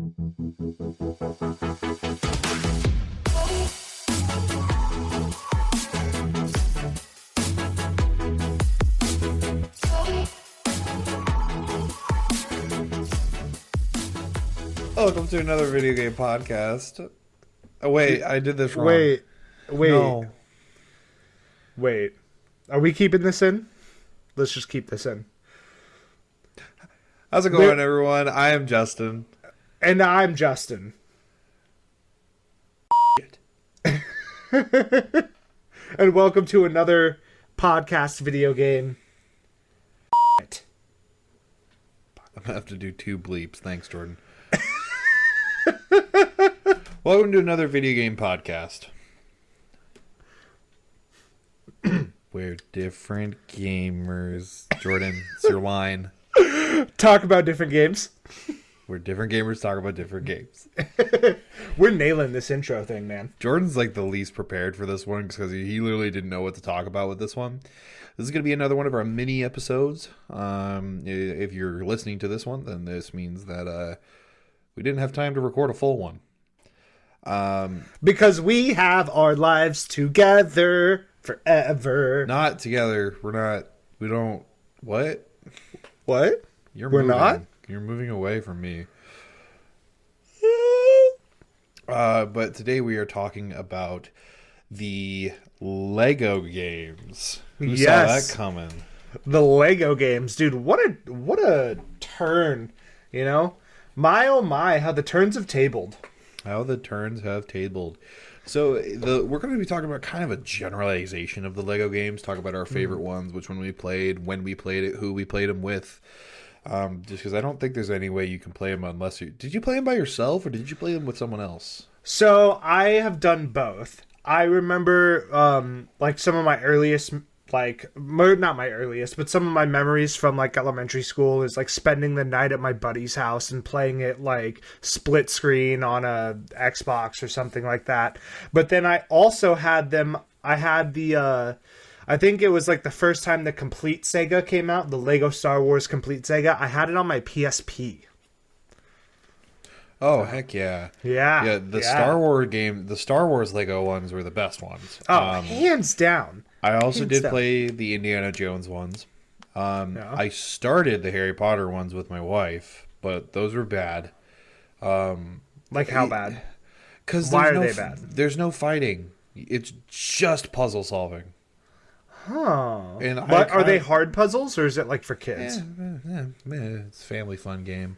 Welcome to another video game podcast. Oh, wait, I did this wrong. Wait. No. Wait. Are we keeping this in? Let's just keep this in. How's it going, everyone? I am Justin. And I'm Justin. And welcome to another podcast video game. I'm going to have to do 2 bleeps. Thanks, Jordan. Welcome to another video game podcast. We're different gamers. Jordan, it's your line. Talk about different games. We're different gamers, talk about different games. We're nailing this intro thing, man. Jordan's like the least prepared for this one because he literally didn't know what to talk about with this one. This is going to be another one of our mini episodes. If you're listening to this one, then this means that we didn't have time to record a full one. Because we have our lives together forever. Not together. We don't. What? What? We're moving. Not? You're moving away from me. But today we are talking about the Lego games. Who saw that coming? The Lego games, dude. What a turn, you know? My oh my, how the turns have tabled. How the turns have tabled. So we're going to be talking about kind of a generalization of the Lego games. Talk about our favorite ones, which one we played, when we played it, who we played them with. Just because I don't think there's any way you can play them unless you... Did you play them by yourself or did you play them with someone else? So I have done both. I remember like some of my earliest... not my earliest, but some of my memories from like elementary school is like spending the night at my buddy's house and playing it like split screen on a Xbox or something like that. But then I also had I had the I think it was like the first time the Complete Sega came out, the Lego Star Wars Complete Sega. I had it on my PSP. Oh, heck yeah. Yeah. The Star Wars Lego ones were the best ones. Oh, hands down. I also did play the Indiana Jones ones. I started the Harry Potter ones with my wife, but those were bad. Like how bad? Why are they bad? There's no fighting. It's just puzzle solving. Huh. Are they hard puzzles or is it like for kids? It's a family fun game.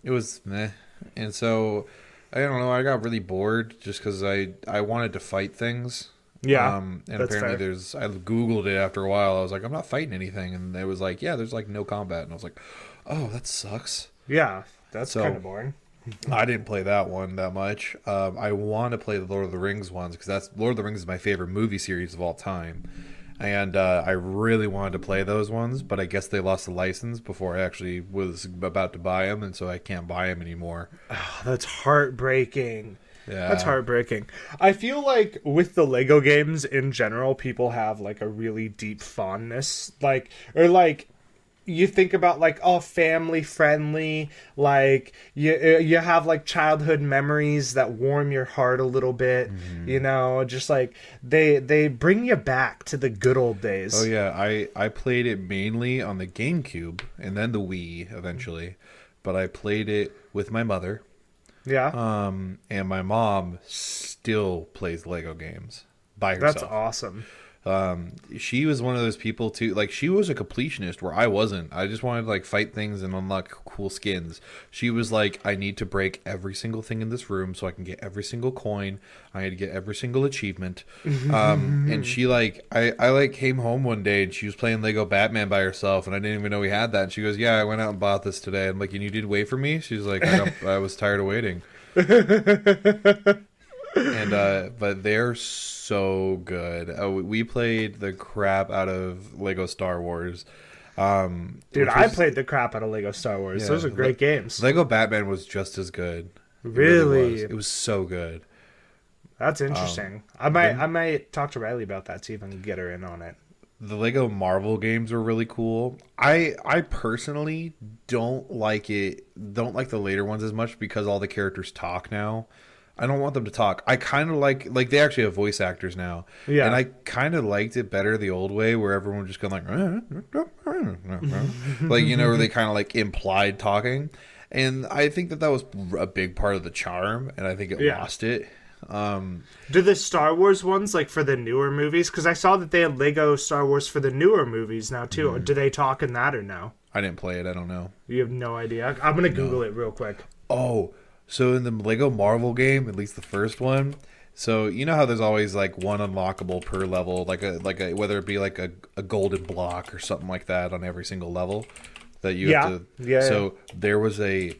It was meh. And so, I don't know, I got really bored just because I wanted to fight things. Yeah, and apparently I Googled it after a while. I was like, I'm not fighting anything. And it was like, yeah, there's like no combat. And I was like, oh, that sucks. Yeah, that's kind of boring. I didn't play that one that much. I want to play the Lord of the Rings ones because Lord of the Rings is my favorite movie series of all time. And I really wanted to play those ones, but I guess they lost the license before I actually was about to buy them. And so I can't buy them anymore. Oh, that's heartbreaking. Yeah. That's heartbreaking. I feel like with the Lego games in general, people have like a really deep fondness. You think about like, oh, family friendly, like you have like childhood memories that warm your heart a little bit, you know, just like they bring you back to the good old days. Oh yeah, I played it mainly on the GameCube and then the Wii eventually, but I played it with my mother. Yeah. And my mom still plays Lego games by herself. That's awesome. She was one of those people too, like she was a completionist where I wasn't. I just wanted to like fight things and unlock cool skins. She was like, I need to break every single thing in this room so I can get every single coin. I had to get every single achievement. And she like, I like came home one day and she was playing Lego Batman by herself and I didn't even know we had that. And she goes, yeah, I went out and bought this today. I'm like, and you did wait for me? She's like, I was tired of waiting. And but they're so good. We played the crap out of Lego Star Wars. Dude, I played the crap out of Lego Star Wars. Yeah, those are great games. Lego Batman was just as good. Really? It was so good. That's interesting. I might talk to Riley about that, see if I can get her in on it. The Lego Marvel games were really cool. I personally don't like the later ones as much because all the characters talk now. I don't want them to talk. I kind of like they actually have voice actors now, and Yeah. I kind of liked it better the old way where everyone just going like where they kind of like implied talking, and I think that was a big part of the charm, and I think it Yeah. lost it. Do the Star Wars ones, like for the newer movies? Because I saw that they had Lego Star Wars for the newer movies now too. Do they talk in that or no? I didn't play it. I don't know. You have no idea. I'm gonna Google it real quick. Oh, so in the Lego Marvel game, at least the first one, so you know how there's always like one unlockable per level, like a whether it be like a golden block or something like that on every single level that you Yeah. have to. Yeah, So there was a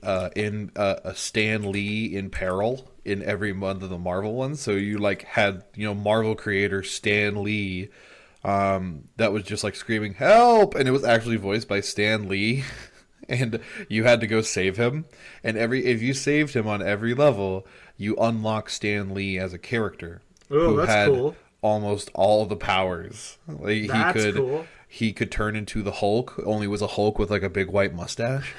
Stan Lee in peril in every month of the Marvel ones. So you like had Marvel creator Stan Lee, that was just like screaming help, and it was actually voiced by Stan Lee. And you had to go save him. And if you saved him on every level, you unlock Stan Lee as a character Oh, who that's had cool. almost all the powers. Like That's cool. he could turn into the Hulk. Only was a Hulk with like a big white mustache.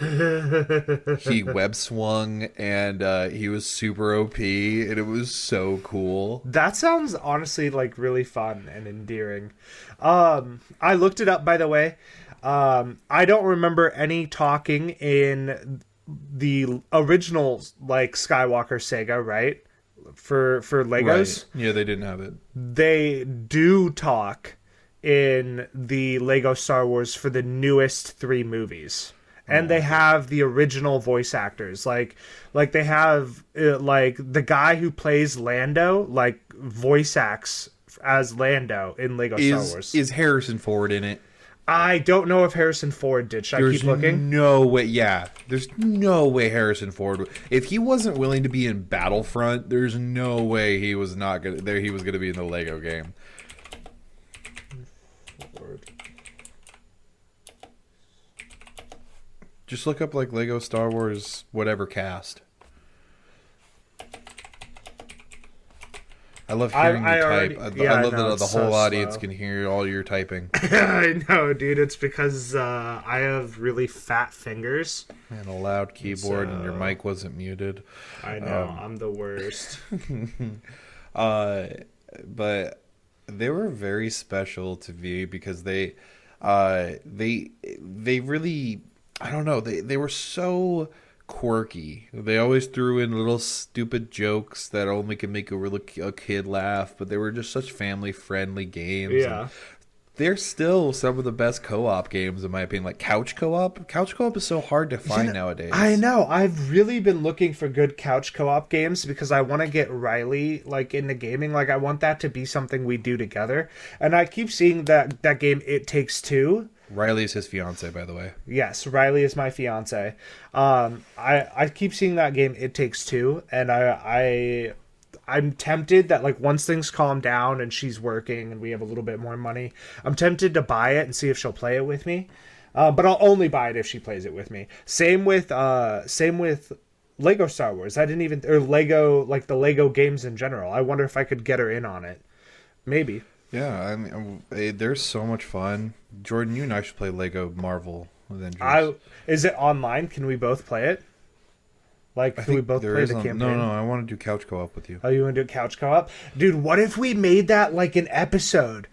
He web swung, and he was super OP, and it was so cool. That sounds honestly like really fun and endearing. I looked it up, by the way. I don't remember any talking in the original like Skywalker saga, right? For Legos, Right. Yeah, they didn't have it. they do talk in the Lego Star Wars for the newest 3 movies. And they have the original voice actors, like they have like the guy who plays Lando, like voice acts as Lando in Lego Star Wars. Is Harrison Ford in it? I don't know if Harrison Ford did. Should I There's keep looking? no way. Yeah, there's no way Harrison Ford. If he wasn't willing to be in Battlefront, there's no way he was not gonna. There, he was gonna be in the Lego game. Just look up like Lego Star Wars whatever cast. I love hearing I you already- type. yeah, I I love know, that it's the so whole audience slow. can hear all your typing. I know, dude. It's because I have really fat fingers. And a loud keyboard, and your So- mic wasn't muted. I know. I'm the worst. But they were very special to me because they really, I don't know, they were so quirky. They always threw in little stupid jokes that only could make a kid laugh, but they were just such family friendly games. Yeah. And they're still some of the best co-op games in my opinion. Like couch co-op. Couch co-op is so hard to find nowadays. I know. I've really been looking for good couch co-op games because I want to get Riley like into gaming. Like I want that to be something we do together. And I keep seeing that game It Takes 2. Riley is his fiance, by the way. Yes, Riley is my fiance. I keep seeing that game It Takes 2, and I'm tempted that like once things calm down and she's working and we have a little bit more money, I'm tempted to buy it and see if she'll play it with me. But I'll only buy it if she plays it with me. Same with Lego Star Wars. I didn't even or Lego like the Lego games in general. I wonder if I could get her in on it. Maybe. Yeah, I mean, they're so much fun. Jordan, you and I should play Lego Marvel Avengers. Is it online? Can we both play it? Like, can we both there play is the campaign? No, I want to do couch co-op with you. Oh, you want to do couch co-op? Dude, what if we made that like an episode?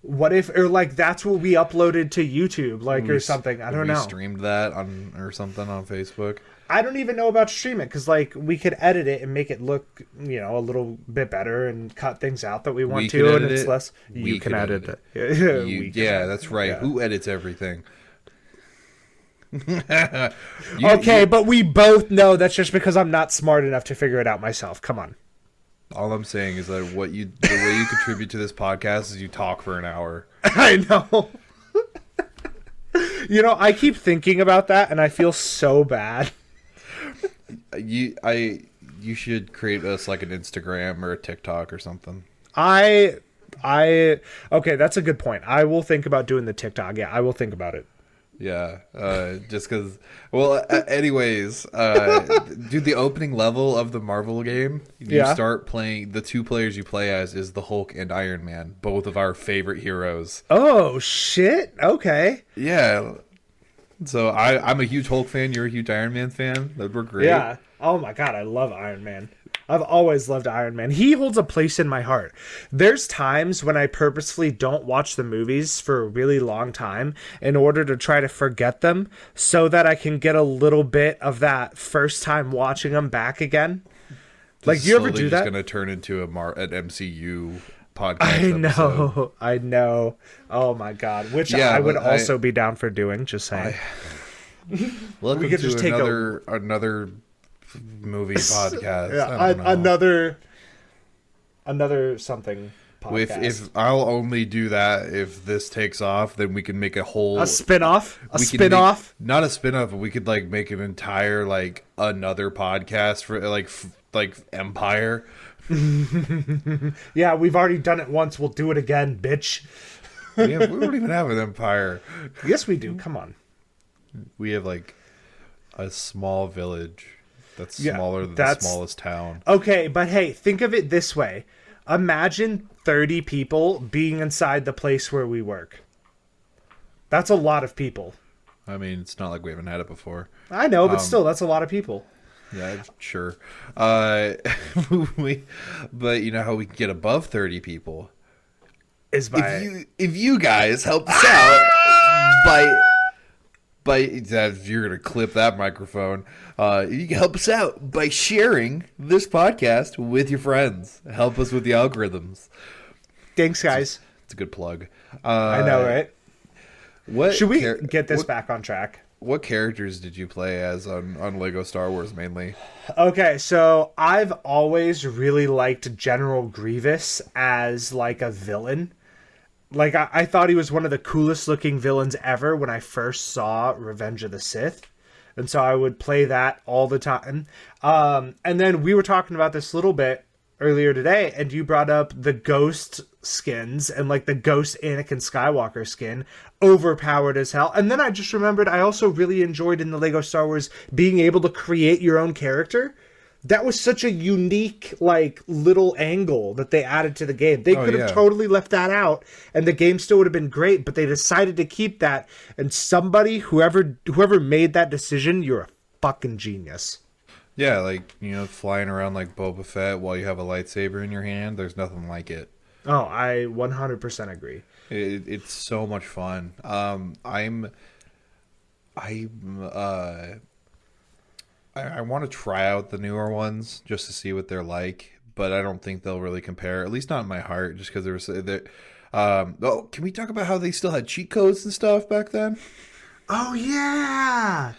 What if, or like that's what we uploaded to YouTube, like or something? I don't know. Streamed that on or something on Facebook. I don't even know about streaming because like we could edit it and make it look, a little bit better and cut things out that we want We to, could and edit it's it. less. We You can could edit edit it. Yeah, that's right. Yeah. Who edits everything? Okay, but we both know that's just because I'm not smart enough to figure it out myself. Come on. All I'm saying is that the way you contribute to this podcast is you talk for an hour. I know. I keep thinking about that and I feel so bad. You should create us like an Instagram or a TikTok or something. Okay, that's a good point. I will think about doing the TikTok. Yeah, I will think about it. Yeah, just because. Well, anyways, dude, the opening level of the Marvel game, you Yeah. start playing. The two players you play as is the Hulk and Iron Man, both of our favorite heroes. Oh shit. Okay. Yeah, so I'm a huge Hulk fan. You're a huge Iron Man fan. That were great. Yeah. Oh my god, I love Iron Man. I've always loved Iron Man. He holds a place in my heart. There's times when I purposefully don't watch the movies for a really long time in order to try to forget them so that I can get a little bit of that first time watching them back again. Like, you ever do that? It's going to turn into an MCU podcast. I know. episode. I know. Oh my god. Which Yeah, I would but also be down for doing, just saying. Welcome could to just take another movie podcast. Yeah, I don't know. another something podcast. If I'll only do that if this takes off, then we can make a whole A spin-off? we can not a spin-off, but we could like make an entire like another podcast for like Empire. Yeah, we've already done it once. We'll do it again, bitch. We don't even have an Empire. Yes, we do. Come on. We have like a small village that's Yeah, smaller than that's- the smallest town. Okay, but hey, think of it this way. Imagine 30 people being inside the place where we work. That's a lot of people. I mean, it's not like we haven't had it before. I know, but still, that's a lot of people. Yeah, sure. But you know how we can get above 30 people? Is by If you guys help us out by you're gonna clip that microphone. You can help us out by sharing this podcast with your friends. Help us with the algorithms. Thanks, guys. It's a good plug. I know, right? What Should we get this what, back on track? What characters did you play as on Lego Star Wars mainly? Okay, so I've always really liked General Grievous as like a villain. Like, I thought he was one of the coolest looking villains ever when I first saw Revenge of the Sith. And so I would play that all the time. And then we were talking about this a little bit earlier today, and you brought up the ghost skins and like the ghost Anakin Skywalker skin, overpowered as hell. And then I just remembered I also really enjoyed in the Lego Star Wars being able to create your own character. That was such a unique, like, little angle that they added to the game. They could have totally left that out, and the game still would have been great, but they decided to keep that, and somebody, whoever made that decision, you're a fucking genius. Yeah, like, you know, flying around like Boba Fett while you have a lightsaber in your hand. There's nothing like it. Oh, I 100% agree. It's so much fun. I want to try out the newer ones just to see what they're like, but I don't think they'll really compare. At least not in my heart, just because there was oh, can we talk about how they still had cheat codes and stuff back then? Oh yeah.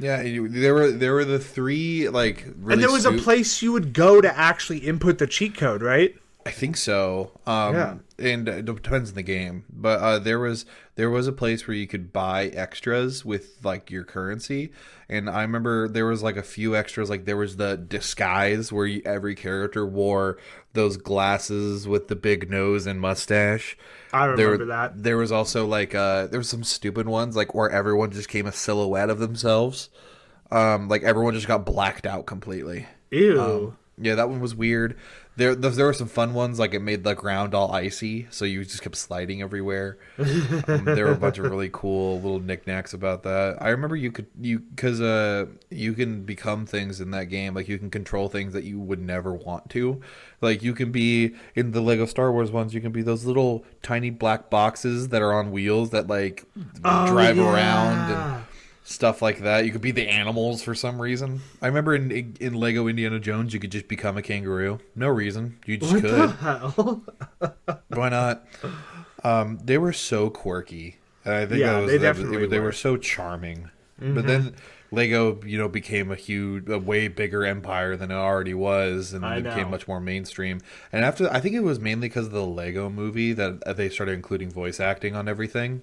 Yeah, there were the three like really and there was a place you would go to actually input the cheat code, right? I think so. Yeah. And it depends on the game, but there was a place where you could buy extras with like your currency, and I remember there was like a few extras. Like there was the disguise where every character wore those glasses with the big nose and mustache. I remember that. There was also like there was some stupid ones like where everyone just came a silhouette of themselves. Like everyone just got blacked out completely. Ew. Yeah, that one was weird. There were some fun ones, like it made the ground all icy, so you just kept sliding everywhere. There were a bunch of really cool little knickknacks about that. I remember you can become things in that game, like you can control things that you would never want to. Like you can be in the Lego Star Wars ones, you can be those little tiny black boxes that are on wheels that like drive around and stuff like that. You could be the animals for some reason. I remember in Lego Indiana Jones, you could just become a kangaroo. No reason. You just could. The hell? Why not? They were so quirky. And I think they were so charming. Mm-hmm. But then Lego, you know, became a way bigger empire than it already was, and it became much more mainstream. And after, I think it was mainly because of the Lego movie that they started including voice acting on everything.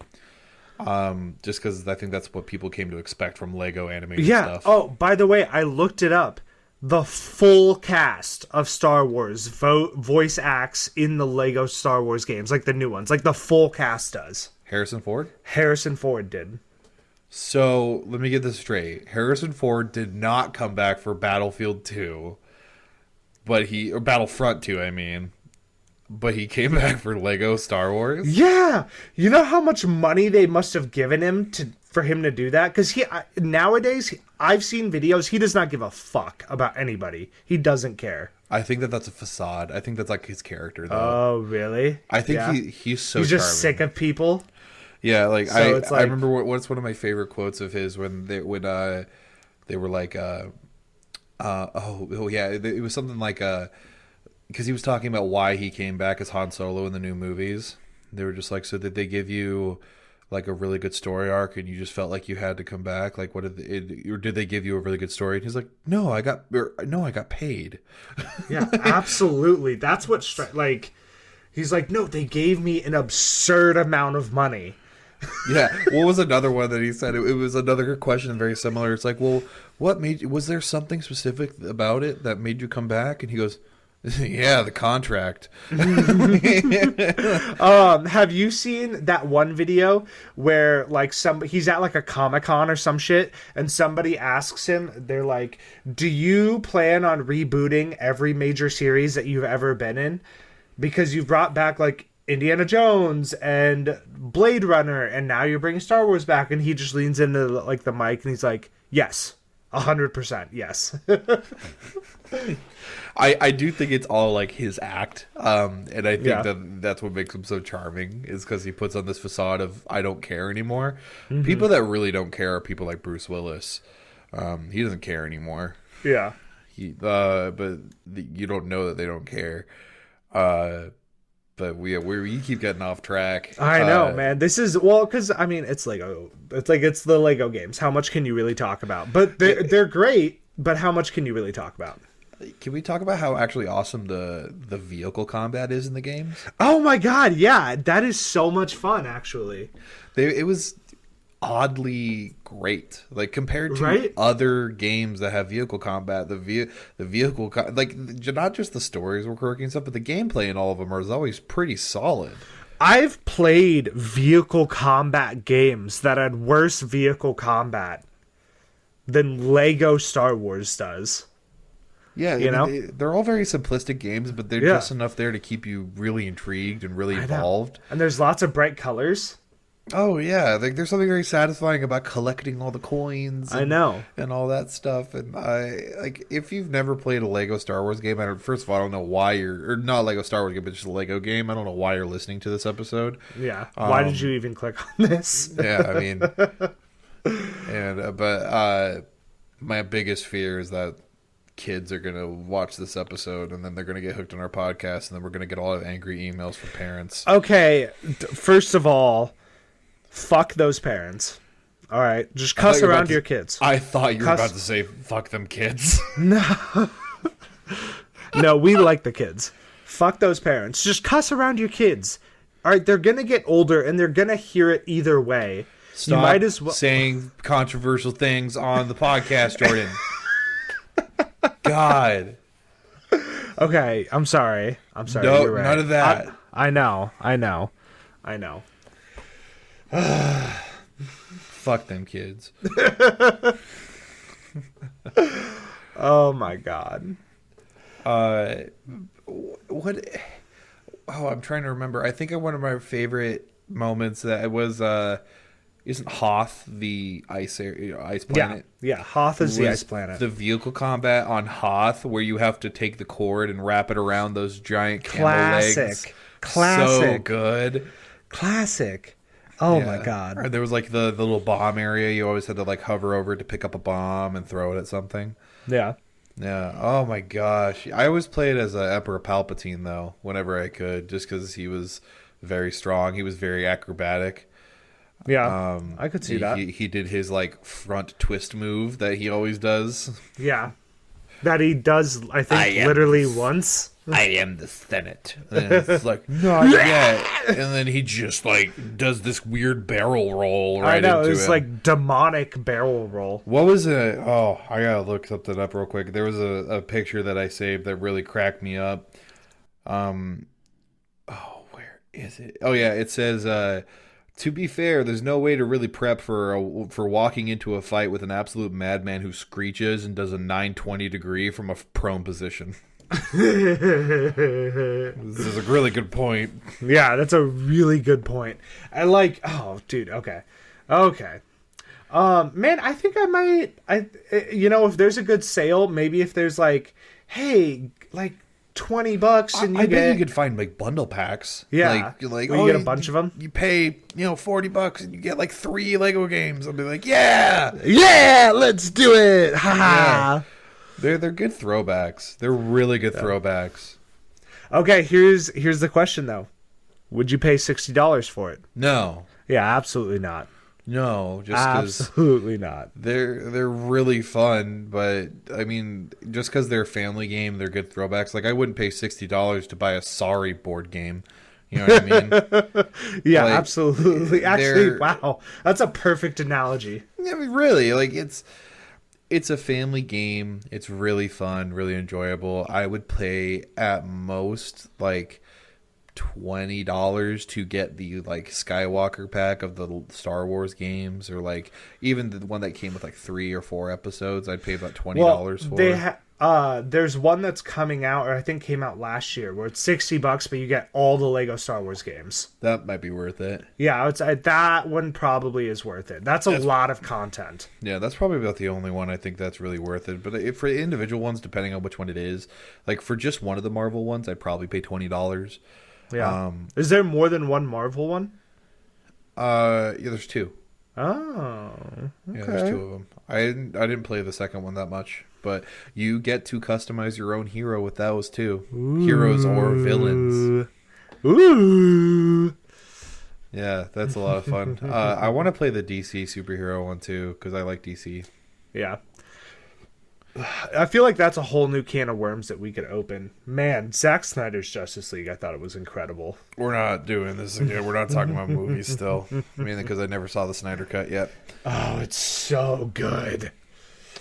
Just because I think that's what people came to expect from Lego animated stuff. Oh, by the way, I looked it up. The full cast of Star Wars voice acts in the Lego Star Wars games, like the new ones, like the full cast does. Harrison Ford? Harrison Ford did. So let me get this straight. Harrison Ford did not come back for Battlefield 2, or Battlefront 2, I mean. But he came back for Lego Star Wars? Yeah, you know how much money they must have given him for him to do that? Because nowadays I've seen videos. He does not give a fuck about anybody. He doesn't care. I think that's a facade. I think that's like his character, though. Oh, really? I think Yeah. he's so He's just charming. sick of people. Yeah, like So it's I like- remember what's one of my favorite quotes of his when they were like oh yeah, it was something like because he was talking about why he came back as Han Solo in the new movies. They were just like, so did they give you like a really good story arc and you just felt like you had to come back? Like, or did they give you a really good story? And he's like, no, I got paid. Yeah, absolutely. That's what like. He's like, no, they gave me an absurd amount of money. Yeah. What was another one that he said? It was another question very similar. It's like, well, was there something specific about it that made you come back? And he goes, yeah, the contract. Have you seen that one video where like he's at like a Comic-Con or some shit and somebody asks him, they're like, do you plan on rebooting every major series that you've ever been in? Because you've brought back like Indiana Jones and Blade Runner and now you're bringing Star Wars back. And he just leans into like the mic and he's like, yes, 100%. Yes. I do think it's all like his act, and I think Yeah. that's what makes him so charming is because he puts on this facade of I don't care anymore. Mm-hmm. People that really don't care are people like Bruce Willis. He doesn't care anymore. Yeah. You don't know that they don't care. But we keep getting off track. I know, man. This is because I mean it's Lego. It's the Lego games. How much can you really talk about? But they're great. But how much can you really talk about? Can we talk about how actually awesome the vehicle combat is in the games? Oh my god, yeah, that is so much fun. Actually, It was oddly great, like compared to Right? other games that have vehicle combat. The vehicle like not just the stories were quirky and stuff, but the gameplay in all of them is always pretty solid. I've played vehicle combat games that had worse vehicle combat than Lego Star Wars does. Yeah, You know? they're all very simplistic games, but they're Yeah. just enough there to keep you really intrigued and really I know. involved. And there's lots of bright colors. Oh yeah, like there's something very satisfying about collecting all the coins. I know. and all that stuff. And if you've never played a Lego Star Wars game, first of all, I don't know why or not a Lego Star Wars game, but just a Lego game. I don't know why you're listening to this episode. Yeah. Why did you even click on this? Yeah, I mean, but my biggest fear is that kids are gonna watch this episode and then they're gonna get hooked on our podcast and then we're gonna get a lot of angry emails from parents. Okay, first of all, fuck those parents. All right, just I cuss thought you were around about your to- kids. I thought you were Cuss- about to say "fuck them kids." No, we like the kids. Fuck those parents. Just cuss around your kids. All right, they're gonna get older and they're gonna hear it either way. Stop you might as well. saying controversial things on the podcast, Jordan. God. Okay, I'm sorry. I'm sorry. No, you're right. none of that. I know. Fuck them kids. Oh my god. What? Oh, I'm trying to remember. I think one of my favorite moments that it was isn't Hoth the ice planet? Yeah. Hoth is the Was ice planet. The vehicle combat on Hoth, where you have to take the cord and wrap it around those giant camel legs. Classic. So good. Classic. Oh Yeah. my god. Or there was like the little bomb area. You always had to like hover over to pick up a bomb and throw it at something. Yeah. Yeah. Oh my gosh. I always played as Emperor Palpatine though, whenever I could, just because he was very strong. He was very acrobatic. Yeah. I could see that. He did his like front twist move that he always does. Yeah. That he does, I think, I am literally once. I am the Senate. And it's like, not yet. And then he just like does this weird barrel roll right I know, into it's him. like demonic barrel roll. What was it? Oh, I gotta look something up real quick. There was a picture that I saved that really cracked me up. Where is it? Oh yeah, it says To be fair, there's no way to really prep for walking into a fight with an absolute madman who screeches and does a 920 degree from a prone position. This is a really good point. Yeah, that's a really good point. I like. Oh, dude. Okay. Man, I think I might. If there's a good sale, maybe if there's like, hey, like $20 and I bet you could find like bundle packs. Yeah, like you get a bunch of them. You pay $40 and you get like 3 Lego games. I'll be like, yeah, let's do it. Ha. They're good throwbacks. They're really good throwbacks. Okay, here's the question though. Would you pay $60 for it? No. Yeah, absolutely not. No, just because absolutely not. They're really fun, but I mean, just because they're a family game, they're good throwbacks. Like I wouldn't pay $60 to buy a Sorry board game. You know what I mean? Yeah, absolutely. Actually, wow, that's a perfect analogy. I mean, really, like it's a family game. It's really fun, really enjoyable. I would play at most like $20 to get the like Skywalker pack of the Star Wars games, or like even the one that came with like 3 or 4 episodes. I'd pay about $20 for. There's one that's coming out, or I think came out last year, where it's $60, but you get all the Lego Star Wars games. That might be worth it. Yeah, that one probably is worth it. That's a lot of content. Yeah, that's probably about the only one I think that's really worth it. But for individual ones, depending on which one it is, like for just one of the Marvel ones, I'd probably pay $20. Yeah. Is there more than one Marvel one? Yeah, there's 2. Oh. Okay. Yeah, there's 2 of them. I didn't play the second one that much, but you get to customize your own hero with those too. Ooh. Heroes or villains. Ooh. Yeah, that's a lot of fun. I want to play the DC superhero one too because I like DC. Yeah. I feel like that's a whole new can of worms that we could open. Man, Zack Snyder's Justice League, I thought it was incredible. We're not doing this again. We're not talking about movies still. Mainly because I never saw the Snyder Cut yet. Oh, it's so good.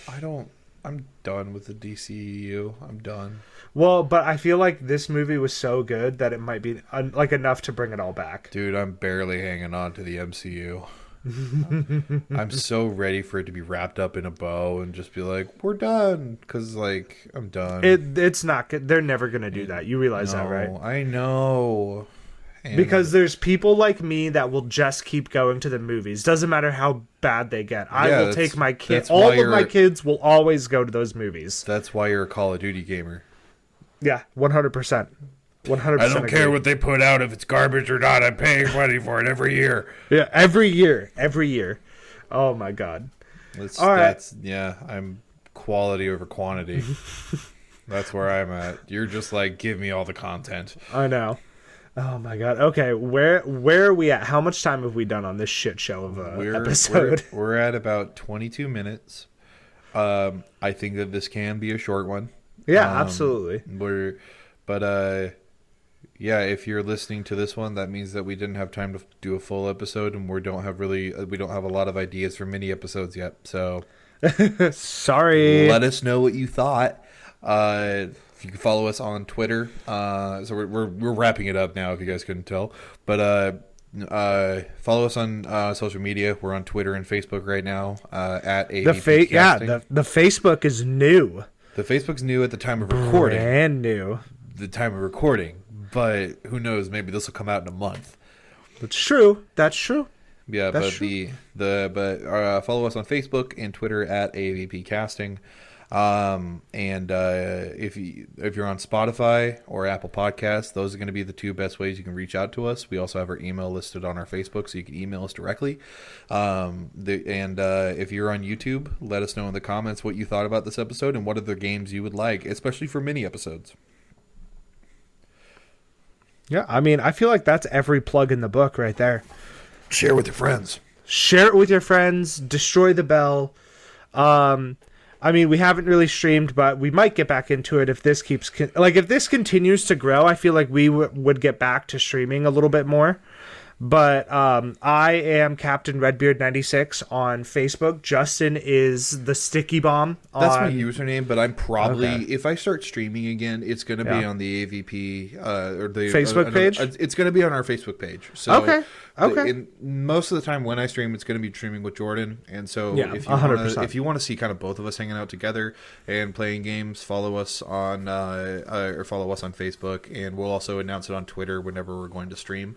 I'm done with the DCEU. I'm done. Well, but I feel like this movie was so good that it might be like enough to bring it all back. Dude, I'm barely hanging on to the MCU. I'm so ready for it to be wrapped up in a bow and just be like, we're done, because like I'm done. It's not good. They're never gonna do that. You realize that, right? I know. Because there's people like me that will just keep going to the movies. Doesn't matter how bad they get. I will take my kids. All of my kids will always go to those movies. That's why you're a Call of Duty gamer. Yeah, 100%. 100%. I don't care what they put out, if it's garbage or not. I'm paying money for it every year. Yeah, every year. Oh my god. I'm quality over quantity. That's where I'm at. You're just like, give me all the content. I know. Oh my god. Okay, where are we at? How much time have we done on this shit show of a episode? We're at about 22 minutes. I think that this can be a short one. Yeah, absolutely. Yeah, if you're listening to this one, that means that we didn't have time to do a full episode, and we don't have a lot of ideas for mini episodes yet. So, sorry. Let us know what you thought. If you can follow us on Twitter, so we're wrapping it up now. If you guys couldn't tell, but follow us on social media. We're on Twitter and Facebook right now at AVP Casting. The Facebook is new. The Facebook's new at the time of recording. Brand new. The time of recording. But who knows? Maybe this will come out in a month. That's true. Yeah, follow us on Facebook and Twitter at AVP Casting. And if you're on Spotify or Apple Podcasts, those are going to be the 2 best ways you can reach out to us. We also have our email listed on our Facebook, so you can email us directly. If you're on YouTube, let us know in the comments what you thought about this episode and what other games you would like, especially for mini episodes. Yeah, I mean, I feel like that's every plug in the book right there. Share with your friends. Share it with your friends. Destroy the bell. I mean, we haven't really streamed, but we might get back into it if this if this continues to grow. I feel like we would get back to streaming a little bit more. But I am Captain Redbeard96 on Facebook. Justin is the Sticky Bomb. That's my username, but I'm probably, Okay. if I start streaming again, it's going to be Yeah. on the AVP or the Facebook page? It's going to be on our Facebook page. So Okay. most of the time when I stream, it's going to be streaming with Jordan, and so Yeah, if 100%. you want to see kind of both of us hanging out together and playing games, follow us on Facebook, and we'll also announce it on Twitter whenever we're going to stream.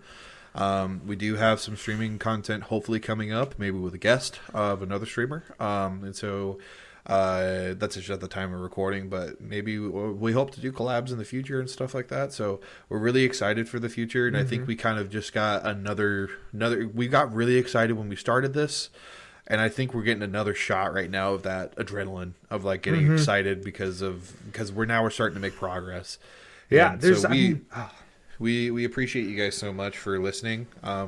We do have some streaming content hopefully coming up, maybe with a guest of another streamer. And so that's just at the time of recording, but maybe we hope to do collabs in the future and stuff like that. So we're really excited for the future. And I think we kind of just got another, we got really excited when we started this. And I think we're getting another shot right now of that adrenaline of like getting excited because we're starting to make progress. Yeah, And there's... so I mean, we appreciate you guys so much for listening.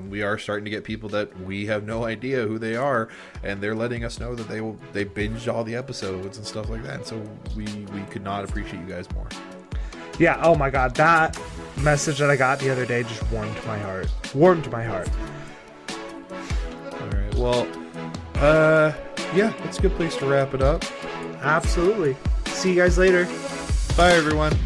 We are starting to get people that we have no idea who they are, and they're letting us know that they binged all the episodes and stuff like that. And so we could not appreciate you guys more. yeah, oh my God. That message that I got the other day just warmed my heart. Warmed my heart. All right. Well, yeah, that's a good place to wrap it up. Absolutely. See you guys later. Bye, everyone.